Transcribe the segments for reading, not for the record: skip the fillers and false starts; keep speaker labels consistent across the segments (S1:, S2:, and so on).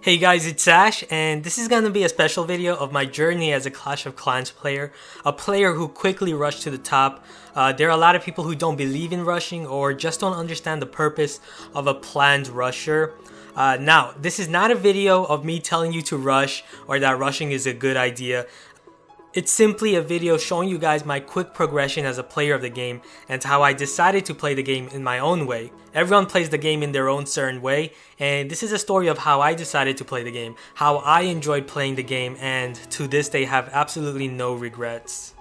S1: Hey guys, it's Ash, and this is gonna be a special video of my journey as a Clash of Clans player, a player who quickly rushed to the top. There are a lot of people who don't believe in rushing or just don't understand the purpose of a planned rusher. Now, this is not a video of me telling you to rush or that rushing is a good idea. It's simply a video showing you guys my quick progression as a player of the game and how I decided to play the game in my own way. Everyone plays the game in their own certain way, and this is a story of how I decided to play the game, how I enjoyed playing the game, and to this day have absolutely no regrets.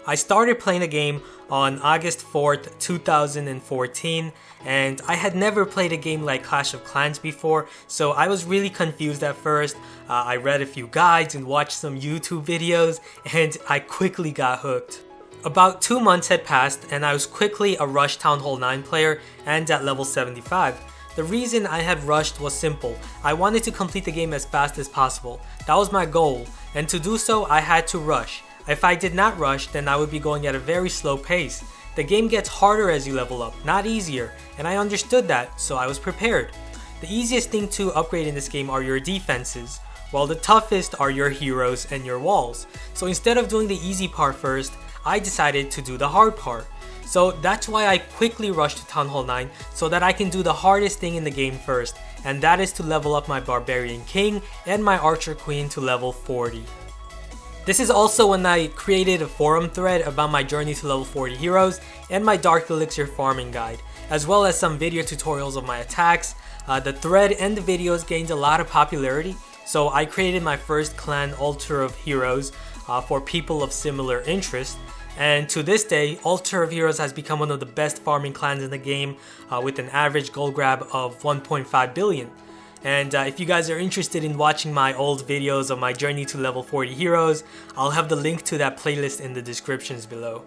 S1: I started playing the game on August 4th, 2014, and I had never played a game like Clash of Clans before, so I was really confused at first. I read a few guides and watched some YouTube videos, and I quickly got hooked. About 2 months had passed, and I was quickly a Rush Town Hall 9 player and at level 75. The reason I had rushed was simple. I wanted to complete the game as fast as possible. That was my goal, and to do so I had to rush. If I did not rush, then I would be going at a very slow pace. The game gets harder as you level up, not easier, and I understood that, so I was prepared. The easiest thing to upgrade in this game are your defenses, while the toughest are your heroes and your walls. So instead of doing the easy part first, I decided to do the hard part. So that's why I quickly rushed to Town Hall 9 so that I can do the hardest thing in the game first, and that is to level up my Barbarian King and my Archer Queen to level 40. This is also when I created a forum thread about my journey to level 40 heroes and my Dark Elixir farming guide, as well as some video tutorials of my attacks. The thread and the videos gained a lot of popularity, so I created my first clan Altar of Heroes for people of similar interest. And to this day, Altar of Heroes has become one of the best farming clans in the game with an average gold grab of 1.5 billion. And if you guys are interested in watching my old videos of my journey to level 40 heroes, I'll have the link to that playlist in the descriptions below.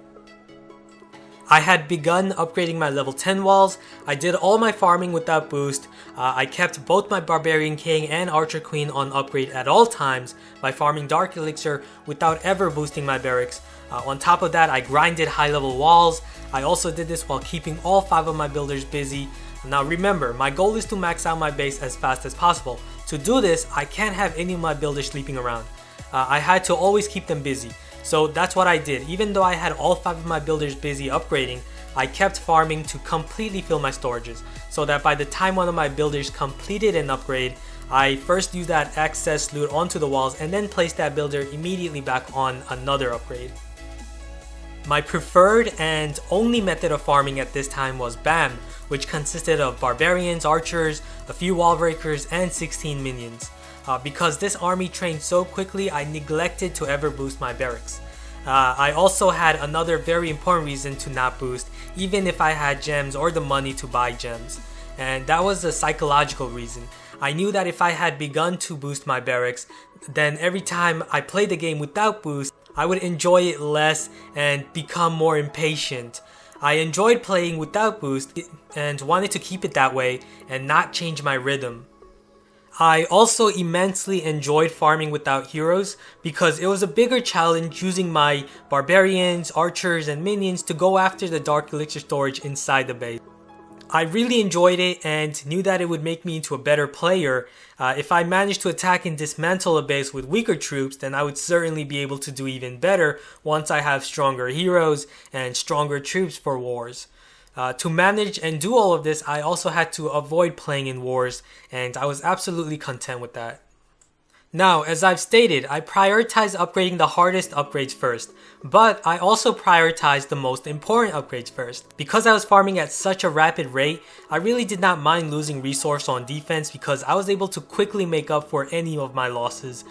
S1: I had begun upgrading my level 10 walls. I did all my farming without boost. I kept both my Barbarian King and Archer Queen on upgrade at all times by farming Dark Elixir without ever boosting my barracks. On top of that, I grinded high level walls. I also did this while keeping all 5 of my builders busy. Now remember, my goal is to max out my base as fast as possible. To do this, I can't have any of my builders sleeping around. I had to always keep them busy. So that's what I did. Even though I had all 5 of my builders busy upgrading, I kept farming to completely fill my storages, so that by the time one of my builders completed an upgrade, I first used that excess loot onto the walls and then placed that builder immediately back on another upgrade. My preferred and only method of farming at this time was BAM, which consisted of Barbarians, Archers, a few Wall Breakers, and 16 minions. Because this army trained so quickly, I neglected to ever boost my barracks. I also had another very important reason to not boost, even if I had gems or the money to buy gems. And that was a psychological reason. I knew that if I had begun to boost my barracks, then every time I played the game without boost, I would enjoy it less and become more impatient. I enjoyed playing without boost and wanted to keep it that way and not change my rhythm. I also immensely enjoyed farming without heroes because it was a bigger challenge using my Barbarians, Archers, and Minions to go after the Dark Elixir storage inside the base. I really enjoyed it and knew that it would make me into a better player. If I managed to attack and dismantle a base with weaker troops, then I would certainly be able to do even better once I have stronger heroes and stronger troops for wars. To manage and do all of this, I also had to avoid playing in wars, and I was absolutely content with that. Now, as I've stated, I prioritized upgrading the hardest upgrades first, but I also prioritized the most important upgrades first. Because I was farming at such a rapid rate, I really did not mind losing resource on defense because I was able to quickly make up for any of my losses.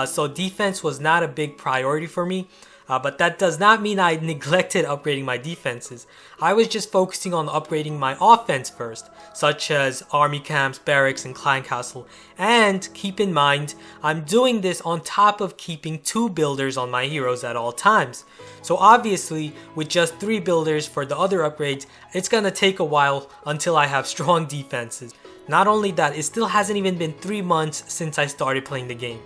S1: So defense was not a big priority for me. But that does not mean I neglected upgrading my defenses. I was just focusing on upgrading my offense first, such as army camps, barracks, and clan castle. And keep in mind, I'm doing this on top of keeping 2 builders on my heroes at all times. So obviously, with just 3 builders for the other upgrades, it's gonna take a while until I have strong defenses. Not only that, it still hasn't even been 3 months since I started playing the game.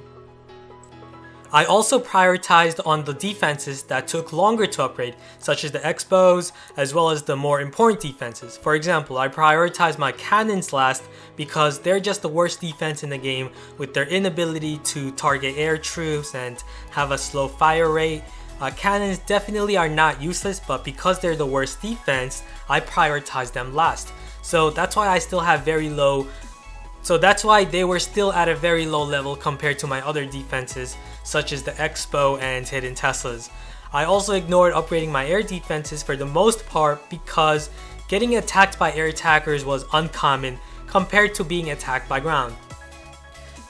S1: I also prioritized on the defenses that took longer to upgrade, such as the X-bows, as well as the more important defenses. For example, I prioritized my cannons last because they're just the worst defense in the game with their inability to target air troops and have a slow fire rate. Cannons definitely are not useless, but because they're the worst defense, I prioritize them last. So that's why they were still at a very low level compared to my other defenses, such as the Expo and Hidden Teslas. I also ignored upgrading my air defenses for the most part because getting attacked by air attackers was uncommon compared to being attacked by ground.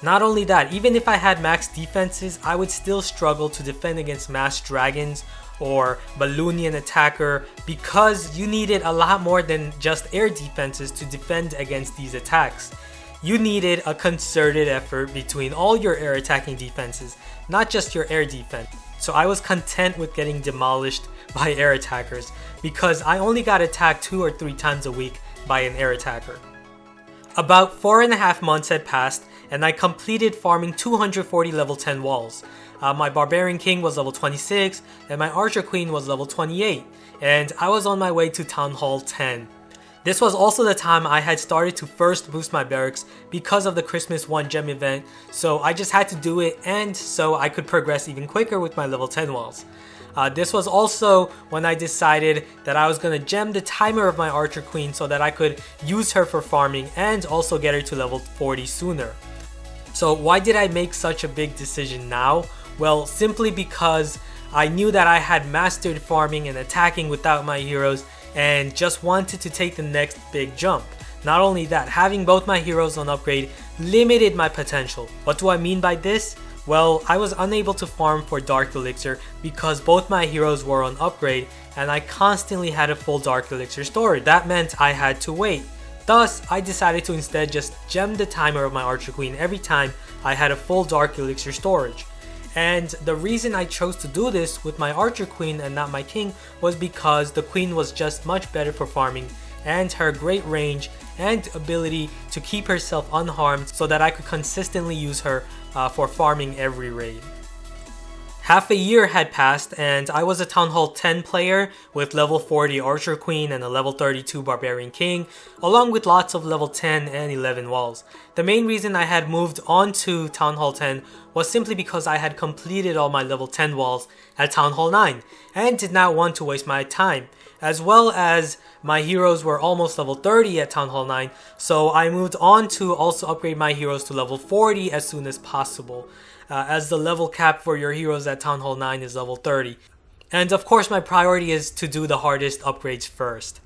S1: Not only that, even if I had max defenses, I would still struggle to defend against mass dragons or Balloonian attacker because you needed a lot more than just air defenses to defend against these attacks. You needed a concerted effort between all your air attacking defenses, not just your air defense. So I was content with getting demolished by air attackers because I only got attacked 2 or 3 times a week by an air attacker. About 4.5 months had passed and I completed farming 240 level 10 walls. My Barbarian King was level 26 and my Archer Queen was level 28, and I was on my way to Town Hall 10. This was also the time I had started to first boost my barracks because of the Christmas 1 gem event, so I just had to do it and so I could progress even quicker with my level 10 walls. This was also when I decided that I was going to gem the timer of my Archer Queen so that I could use her for farming and also get her to level 40 sooner. So why did I make such a big decision now? Well, simply because I knew that I had mastered farming and attacking without my heroes and just wanted to take the next big jump. Not only that, having both my heroes on upgrade limited my potential. What do I mean by this? Well, I was unable to farm for Dark Elixir because both my heroes were on upgrade and I constantly had a full Dark Elixir storage. That meant I had to wait. Thus, I decided to instead just gem the timer of my Archer Queen every time I had a full Dark Elixir storage. And the reason I chose to do this with my Archer Queen and not my King was because the Queen was just much better for farming and her great range and ability to keep herself unharmed so that I could consistently use her for farming every raid. Half a year had passed and I was a Town Hall 10 player with level 40 Archer Queen and a level 32 Barbarian King, along with lots of level 10 and 11 walls. The main reason I had moved on to Town Hall 10 was simply because I had completed all my level 10 walls at Town Hall 9 and did not want to waste my time, as well as my heroes were almost level 30 at Town Hall 9, so I moved on to also upgrade my heroes to level 40 as soon as possible, as the level cap for your heroes at Town Hall 9 is level 30. And of course my priority is to do the hardest upgrades first.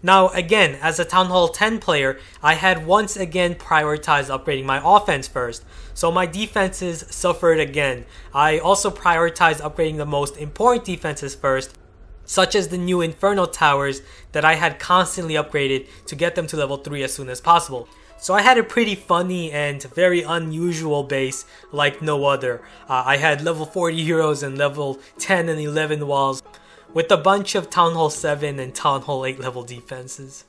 S1: Now again, as a Town Hall 10 player, I had once again prioritized upgrading my offense first, so my defenses suffered again. I also prioritized upgrading the most important defenses first, such as the new Inferno Towers that I had constantly upgraded to get them to level 3 as soon as possible. So I had a pretty funny and very unusual base like no other. I had level 40 heroes and level 10 and 11 walls with a bunch of Town Hall 7 and Town Hall 8 level defenses.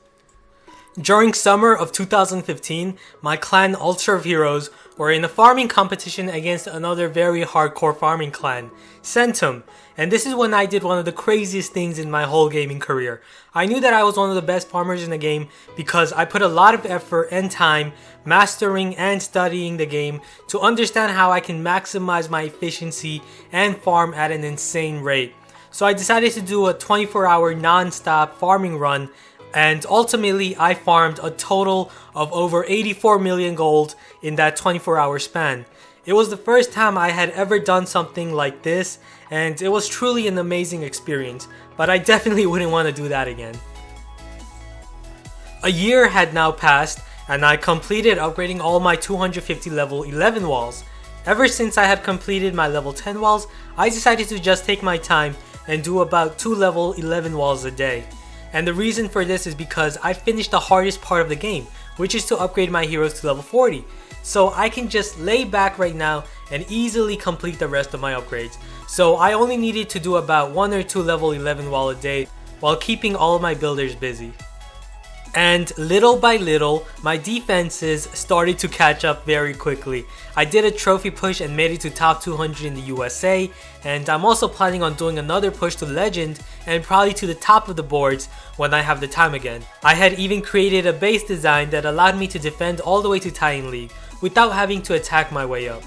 S1: During summer of 2015, my clan Ultra of Heroes were in a farming competition against another very hardcore farming clan, Centum, and this is when I did one of the craziest things in my whole gaming career. I knew that I was one of the best farmers in the game because I put a lot of effort and time mastering and studying the game to understand how I can maximize my efficiency and farm at an insane rate. So I decided to do a 24-hour non-stop farming run, and ultimately I farmed a total of over 84 million gold in that 24-hour span. It was the first time I had ever done something like this, and it was truly an amazing experience, but I definitely wouldn't want to do that again. A year had now passed, and I completed upgrading all my 250 level 11 walls. Ever since I had completed my level 10 walls, I decided to just take my time and do about 2 level 11 walls a day. And the reason for this is because I finished the hardest part of the game, which is to upgrade my heroes to level 40. So I can just lay back right now and easily complete the rest of my upgrades. So I only needed to do about 1 or 2 level 11 wall a day while keeping all of my builders busy. And little by little, my defenses started to catch up very quickly. I did a trophy push and made it to top 200 in the USA, and I'm also planning on doing another push to Legend and probably to the top of the boards when I have the time again. I had even created a base design that allowed me to defend all the way to Titan League without having to attack my way up.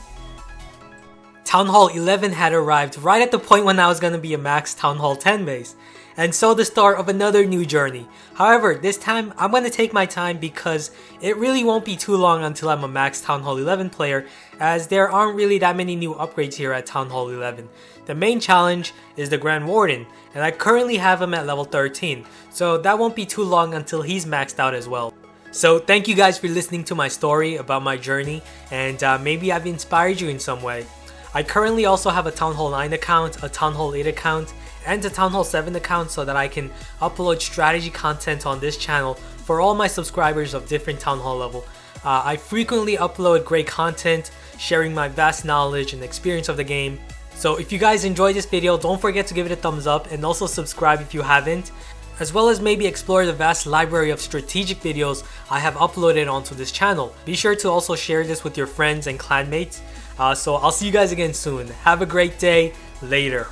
S1: Town Hall 11 had arrived right at the point when I was going to be a max Town Hall 10 base, and so the start of another new journey. However, this time I'm going to take my time because it really won't be too long until I'm a max Town Hall 11 player, as there aren't really that many new upgrades here at Town Hall 11. The main challenge is the Grand Warden, and I currently have him at level 13, so that won't be too long until he's maxed out as well. So thank you guys for listening to my story about my journey, and maybe I've inspired you in some way. I currently also have a Town Hall 9 account, a Town Hall 8 account, and a Town Hall 7 account so that I can upload strategy content on this channel for all my subscribers of different Town Hall level. I frequently upload great content, sharing my vast knowledge and experience of the game. So if you guys enjoyed this video, don't forget to give it a thumbs up and also subscribe if you haven't, as well as maybe explore the vast library of strategic videos I have uploaded onto this channel. Be sure to also share this with your friends and clanmates. So I'll see you guys again soon. Have a great day. Later.